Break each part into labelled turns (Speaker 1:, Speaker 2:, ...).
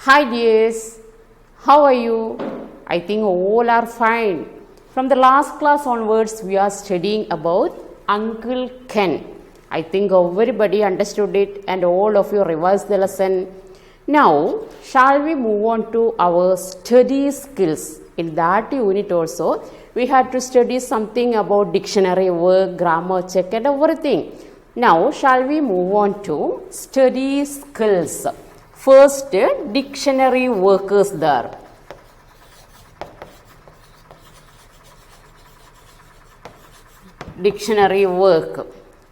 Speaker 1: Hi dears, how are you? I think all are fine. From the last class onwards, we are studying about Uncle Ken. I think everybody understood it and all of you revised the lesson. Now, shall we move on to our study skills? In that unit also, we had to study something about dictionary work, grammar check and everything. Now, shall we move on to study skills? First, dictionary work is there. Dictionary work.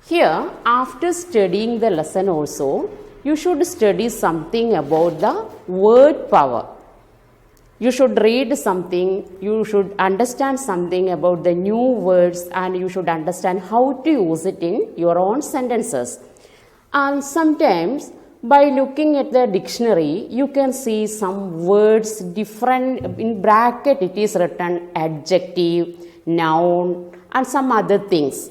Speaker 1: Here, after studying the lesson also, you should study something about the word power. You should read something, you should understand something about the new words and you should understand how to use it in your own sentences. And sometimes, by looking at the dictionary, you can see some words different. In bracket, it is written adjective, noun, and some other things.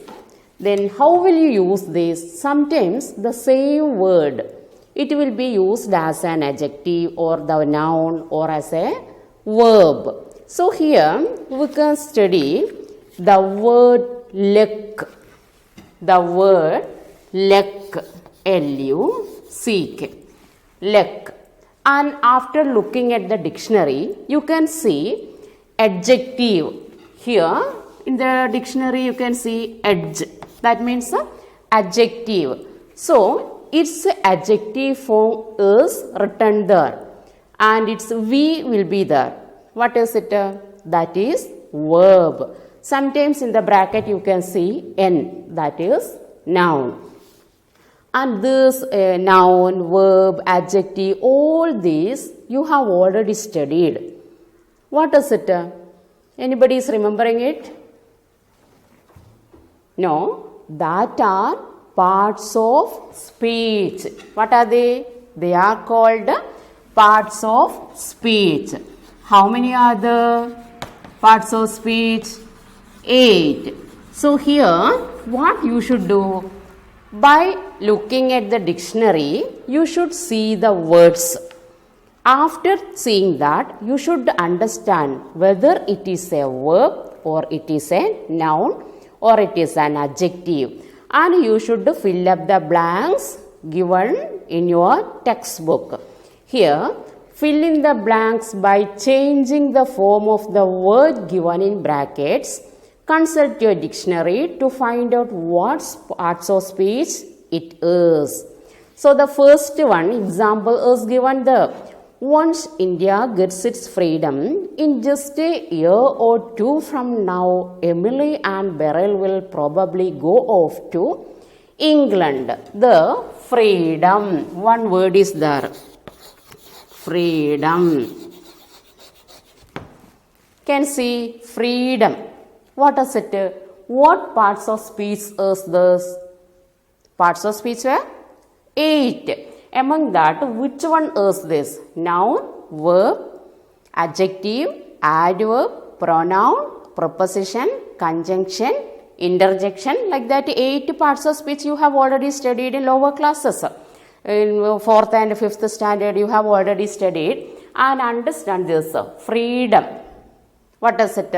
Speaker 1: Then, how will you use this? Sometimes, the same word, it will be used as an adjective or the noun or as a verb. So, here we can study the word luck. The word luck, L-U-C-K, luck. And after looking at the dictionary, you can see adjective. Here in the dictionary, you can see edge. That means adjective. So, its adjective form is written there. And its V will be there. What is it? That is verb. Sometimes in the bracket, you can see N. That is noun. And this noun, verb, adjective, all these you have already studied. What is it? Anybody is remembering it? No, that are parts of speech. What are they? They are called parts of speech. How many are the parts of speech? 8. So here, what you should do? By looking at the dictionary, you should see the words. After seeing that, you should understand whether it is a verb or it is a noun or it is an adjective. And you should fill up the blanks given in your textbook. Here, fill in the blanks by changing the form of the word given in brackets. Consult your dictionary to find out what parts of speech it is. So, the first one example is given there. Once India gets its freedom, in just a year or two from now, Emily and Beryl will probably go off to England. The freedom. One word is there. Freedom. Can see freedom. What is it? What parts of speech is this? Parts of speech were 8. Among that, which one is this? Noun, verb, adjective, adverb, pronoun, preposition, conjunction, interjection. Like that, 8 parts of speech you have already studied in lower classes. In 4th and 5th standard, you have already studied. And understand this, freedom. What is it?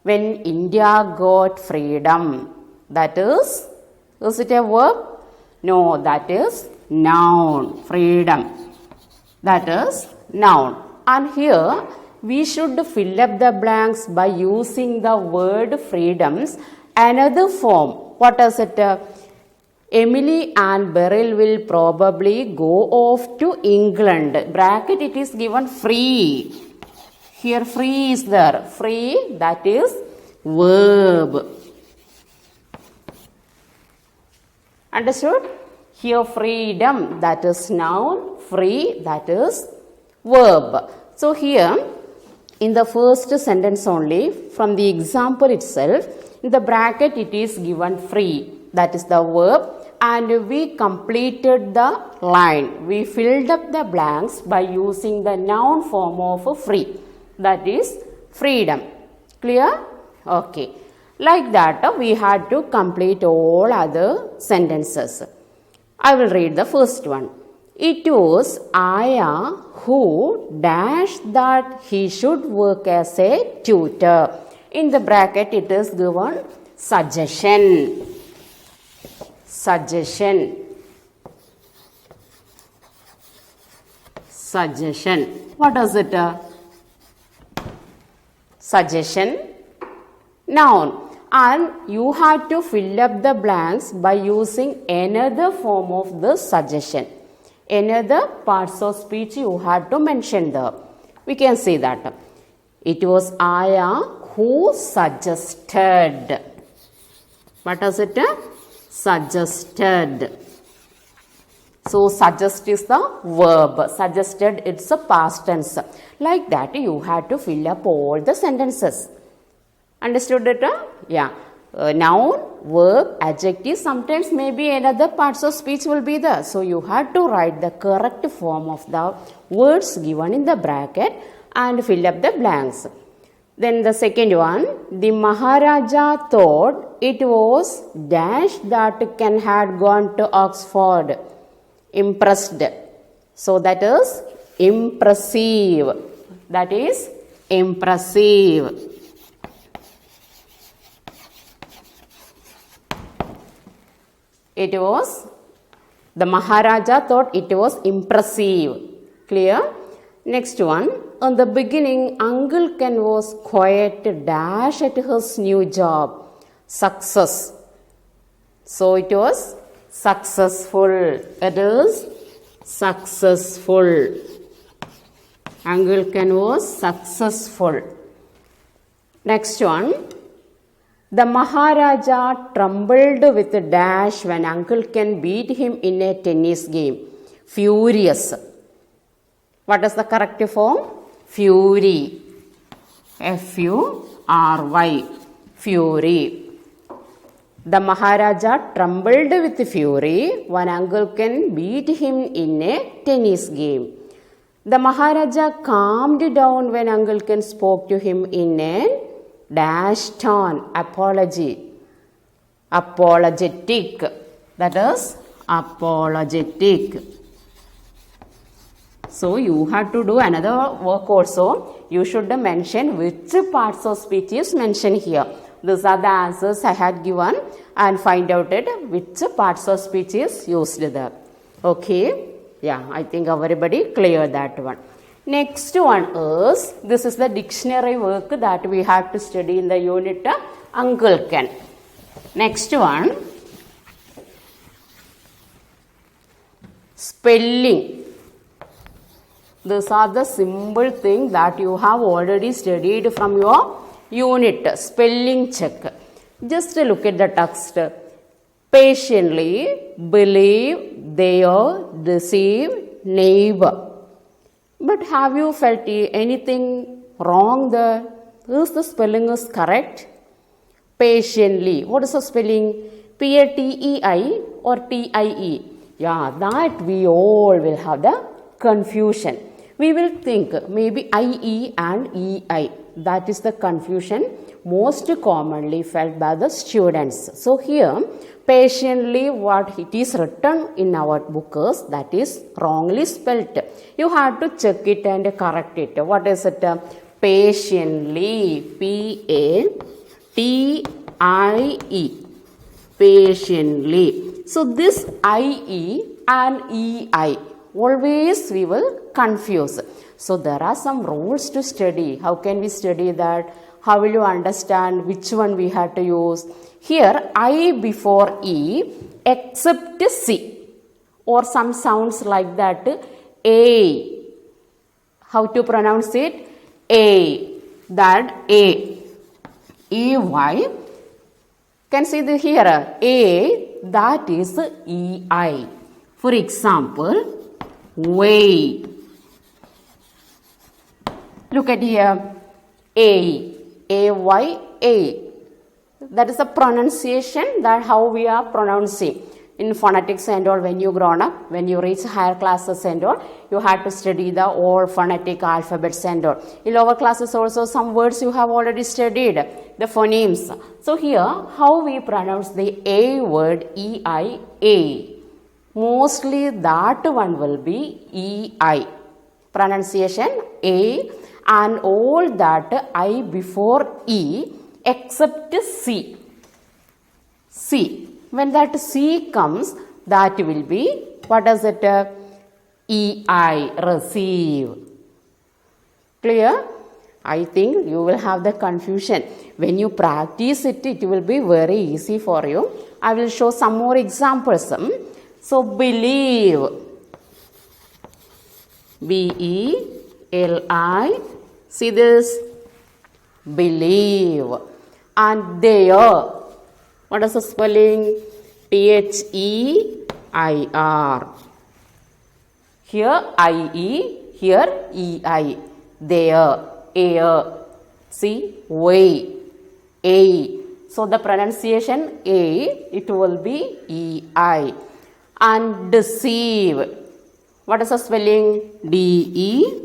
Speaker 1: When India got freedom, that is it a verb? No, that is noun, freedom. That is noun. And here, we should fill up the blanks by using the word freedoms. Another form, what is it? Emily and Beryl will probably go off to England. Bracket, it is given free. Here free is there. Free, that is verb. Understood? Here freedom, that is noun. Free, that is verb. So here, in the first sentence only, from the example itself, in the bracket it is given free. That is the verb. And we completed the line. We filled up the blanks by using the noun form of free. That is freedom. Clear? Okay. Like that, we had to complete all other sentences. I will read the first one. It was Aya who dashed that he should work as a tutor. In the bracket it is given suggestion. Suggestion. Suggestion. What is it? Suggestion. Noun. And you have to fill up the blanks by using another form of the suggestion. Another parts of speech you have to mention there. We can see that. It was Aya who suggested. What is it? Suggested. So, suggest is the verb. Suggested, it's a past tense. Like that, you have to fill up all the sentences. Understood it? Yeah. Noun, verb, adjective, sometimes maybe another parts of speech will be there. So, you have to write the correct form of the words given in the bracket and fill up the blanks. Then the second one, the Maharaja thought it was dash that Ken had gone to Oxford. Impressed. So, that is impressive. That is impressive. It was, the Maharaja thought it was impressive. Clear? Next one, in the beginning, Uncle Ken was quite dash at his new job. Success. So, it was successful. It is successful. Uncle Ken was successful. Next one, the Maharaja trembled with a dash when Uncle Ken beat him in a tennis game. Furious. What is the correct form? Fury. F-U-R-Y. Fury. The Maharaja trembled with fury when Uncle Ken beat him in a tennis game. The Maharaja calmed down when Uncle Ken spoke to him in a dash tone. Apology. Apologetic. That is apologetic. So, you have to do another work also. You should mention which parts of speech is mentioned here. These are the answers I had given and find out it which parts of speech is used there. Okay. Yeah, I think everybody clear that one. Next one is, this is the dictionary work that we have to study in the unit Uncle Ken. Next one, spelling. These are the simple things that you have already studied from your unit. Spelling check. Just look at the text. Patiently, believe, dare, deceive, neighbor. But have you felt anything wrong there? Is the spelling is correct? Patiently. What is the spelling? P-A-T-E-I or T-I-E? Yeah, that we all will have the confusion. We will think maybe I-E and E-I. That is the confusion most commonly felt by the students. So, here patiently what it is written in our book is that is wrongly spelt. You have to check it and correct it. What is it? Patiently. P-A-T-I-E. Patiently. So, this I-E and E-I always we will confuse. So, there are some rules to study. How can we study that? How will you understand which one we have to use? Here, I before E except C or some sounds like that. A. How to pronounce it? A. That A. E-Y. Can see the here. A. That is E-I. For example, way. Look at here. A. A-Y-A. That is the pronunciation, that how we are pronouncing. In phonetics and all, when you grown up, when you reach higher classes and all, you have to study the all phonetic alphabets and all. In lower classes also, some words you have already studied, the phonemes. So here, how we pronounce the A word, E-I-A. Mostly that one will be EI. Pronunciation A, and all that I before E except C. C. When that C comes, that will be, what is it? EI, receive. Clear? I think you will have the confusion. When you practice it, it will be very easy for you. I will show some more examples. So, believe. B-E-L-I. See this? Believe. And there. What is the spelling? T-H-E-I-R. Here I-E, here E-I. There, air. See, way, A. So the pronunciation A, it will be E-I. And deceive. What is the spelling? D-E-C-E-I-V-E.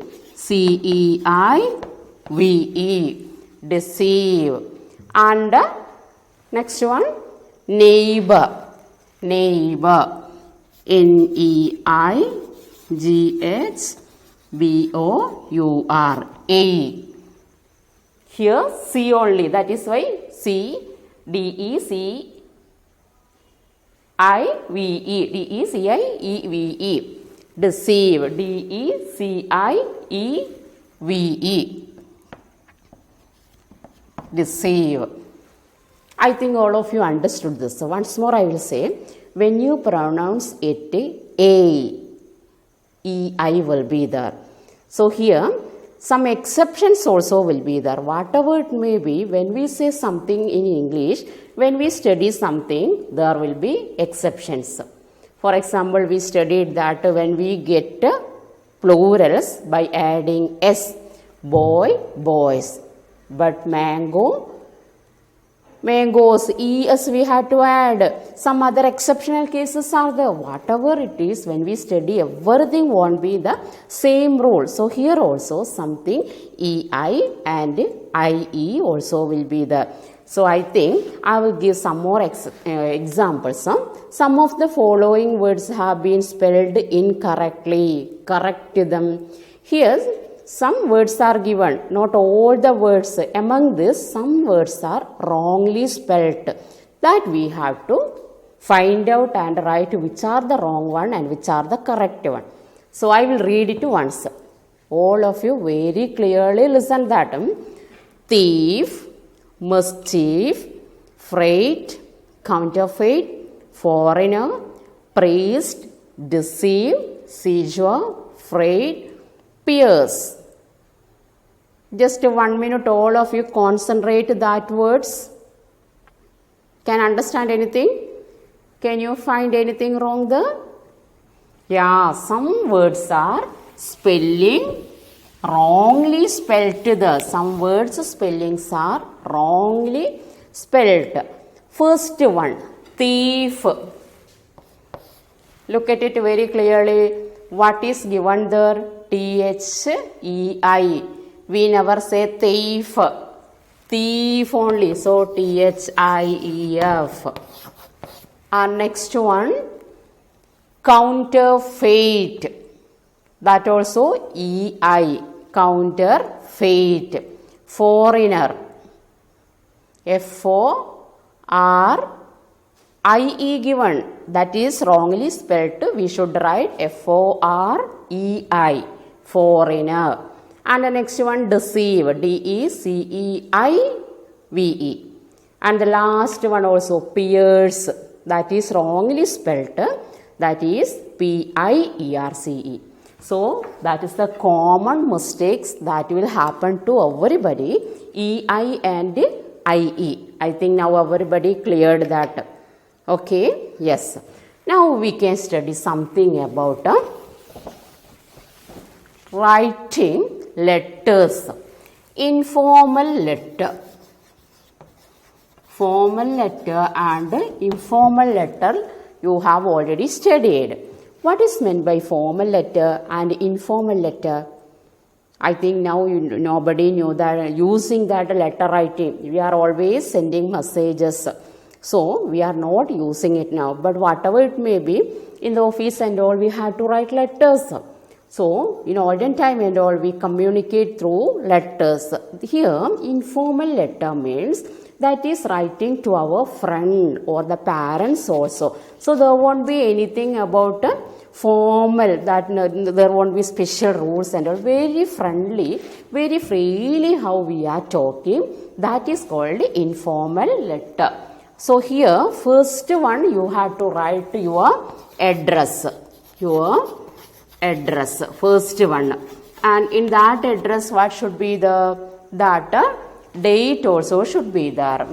Speaker 1: Deceive. And next one, neighbor. Neighbor. N-E-I-G-H-B-O-U-R. A. Here C only. That is why C, D-E-C-I-V-E. D-E-C-I-E-V-E. Deceive. D-E-C-I-E-V-E. Deceive. I think all of you understood this. So once more I will say, when you pronounce it, A, E-I will be there. So here, some exceptions also will be there. Whatever it may be, when we say something in English, when we study something, there will be exceptions. For example, we studied that when we get plurals by adding S, boy, boys. But mango, mangoes, ES we had to add. Some other exceptional cases are there. Whatever it is, when we study, everything won't be the same rule. So here also something EI and IE also will be there. So I think I will give some more examples. Some of the following words have been spelled incorrectly. Correct them. Here some words are given, not all the words. Among this, some words are wrongly spelt. That we have to find out and write which are the wrong one and which are the correct one. So I will read it once. All of you very clearly listen that. Thief, mischief, freight, counterfeit, foreigner, priest, deceive, seizure, freight, pierce. Just 1 minute, all of you concentrate that words. Can understand anything? Can you find anything wrong there? Yeah, some words are spelling wrongly spelt there. Some words spellings are wrongly spelt. First one, thief. Look at it very clearly. What is given there? T-H-E-I. We never say thief. Thief only. So T-H-I-E-F. Our next one, counterfeit. That also E-I. Counterfeit. Foreigner. F-O-R-I-E given. That is wrongly spelt. We should write F-O-R-E-I. Foreigner. And the next one, deceive. D-E-C-E-I-V-E. And the last one also, pierce. That is wrongly spelt. That is P-I-E-R-C-E. So that is the common mistakes that will happen to everybody. E-I and I-E. I think now everybody cleared that. Okay? Yes. Now we can study something about writing letters. Informal letter. Formal letter and informal letter you have already studied. What is meant by formal letter and informal letter? I think now nobody knew that using that letter writing. We are always sending messages. So we are not using it now. But whatever it may be, in the office and all, we have to write letters. So in olden time and all, we communicate through letters. Here, informal letter means that is writing to our friend or the parents also. So there won't be anything about formal, that there won't be special rules and all. Very friendly, very freely how we are talking. That is called informal letter. So here, first one, you have to write your address. Your address, first one. And in that address, what should be that date also should be there.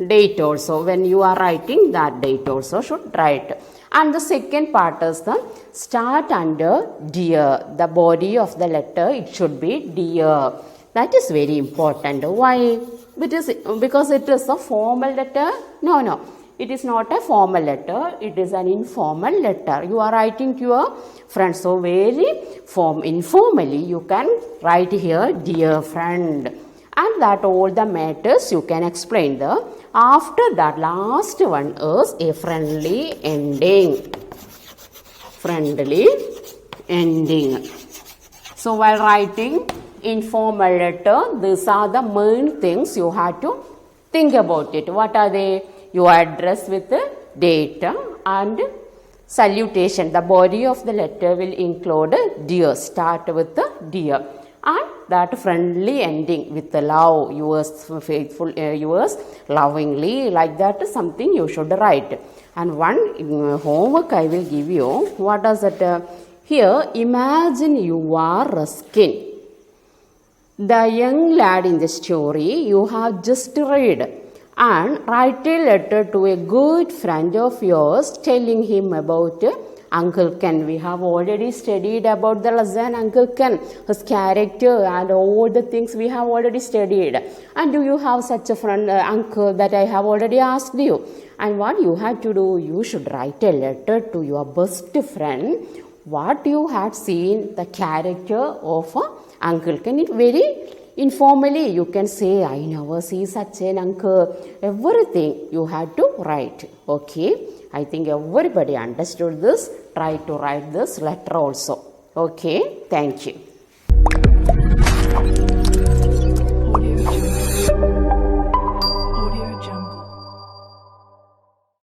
Speaker 1: Date also, when you are writing, that date also should write. And the second part is the start under dear. The body of the letter, it should be dear. That is very important. Why? Because it is a formal letter? No. It is not a formal letter. It is an informal letter. You are writing to your friend. So very informally you can write here, dear friend. And that all the matters you can explain there. After that, last one is a friendly ending. Friendly ending. So while writing informal letter, these are the main things you have to think about it. What are they? Your address with the date and salutation. The body of the letter will include dear. Start with the dear. And that friendly ending with the love, yours faithful, yours lovingly, like that is something you should write. And one homework I will give you. What is it? Here, imagine you are rescuing the young lad in the story you have just read, and write a letter to a good friend of yours telling him about Uncle Ken. We have already studied about the lesson Uncle Ken, his character and all the things we have already studied. And do you have such a friend, uncle, that I have already asked you? And what you have to do, you should write a letter to your best friend, what you had seen, the character of Uncle Ken. It very informally you can say, I never see such an uncle. Everything you have to write. Okay. I think everybody understood this. Try to write this letter also. Okay. Thank you.